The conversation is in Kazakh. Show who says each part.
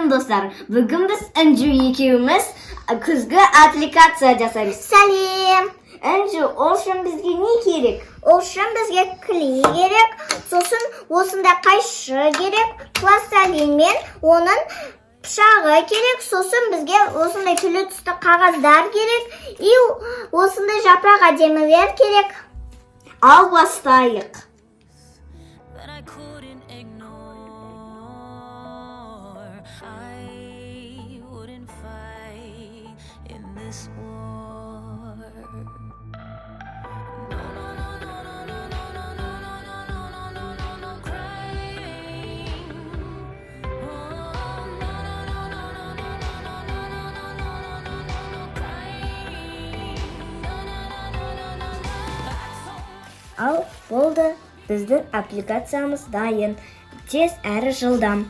Speaker 1: Салем достар. Бүгін біз Інжу екеуміз күзгі аппликация жасаймыз.
Speaker 2: Сәлем.
Speaker 1: Інжу, ол үшін бізге не керек?
Speaker 2: Ол үшін бізге клей керек, сосын осында қайшы керек, пластилин мен оның пышағы керек, сосын бізге осындай түрлі түсті қағаздар керек, и осындай жапырақ әдемілер керек.
Speaker 1: Ал бастайық. Ал болды, біздің аппликациямыз дайын. Тез әрі жылдам.